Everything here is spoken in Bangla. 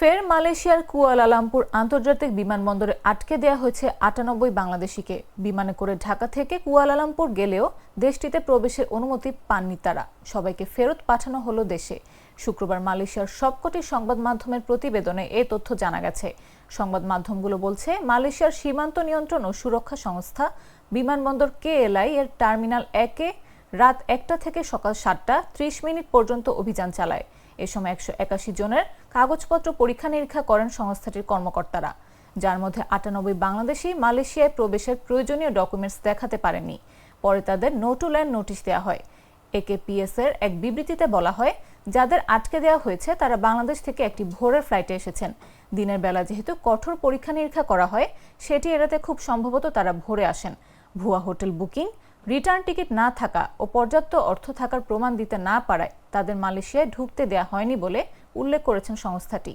ফের মালয়েশিয়ার কুয়ালালামপুর আন্তর্জাতিক বিমানবন্দরে আটকে দেয়া হয়েছে ৯৮ বাংলাদেশিকে। বিমানে করে ঢাকা থেকে কুয়ালালামপুর গেলেও দেশটিতে প্রবেশের অনুমতি পাননি তারা। সবাইকে ফেরত পাঠানো হলো দেশে। শুক্রবার মালয়েশিয়ার সবকটি সংবাদ মাধ্যমের প্রতিবেদনে এ তথ্য জানা গেছে। সংবাদ মাধ্যমগুলো বলছে, মালয়েশিয়ার সীমান্ত নিয়ন্ত্রণ ও সুরক্ষা সংস্থা বিমানবন্দর KLI এর টার্মিনাল ১-এ রাত ১টা থেকে সকাল ৭টা ৩০ মিনিট পর্যন্ত অভিযান চালায়। এ সময় ১৮১ জনের কাগজপত্র পরীক্ষা নিরীক্ষা করেন সংস্থাটির কর্মকর্তারা, যার মধ্যে ৯৮ বাংলাদেশি মালয়েশিয়ায় প্রবেশের প্রয়োজনীয় ডকুমেন্টস দেখাতে পারেননি। পরে তাদের নো টু ল্যান্ড নোটিশ দেওয়া হয়। AKPS এর এক বিবৃতিতে বলা হয়, যাদের আটকে দেওয়া হয়েছে তারা বাংলাদেশ থেকে একটি ভোরের ফ্লাইটে এসেছেন। দিনের বেলা যেহেতু কঠোর পরীক্ষা নিরীক্ষা করা হয়, সেটি এড়াতে খুব সম্ভবত তারা ভোরে আসেন। ভুয়া হোটেল বুকিং, রিটার্ন টিকিট না থাকা ও পর্যাপ্ত অর্থ থাকার প্রমাণ দিতে না পারায় তাদের মালয়েশিয়ায় ঢুকতে দেয়া হয়নি বলে উল্লেখ করেছেন সংস্থাটি।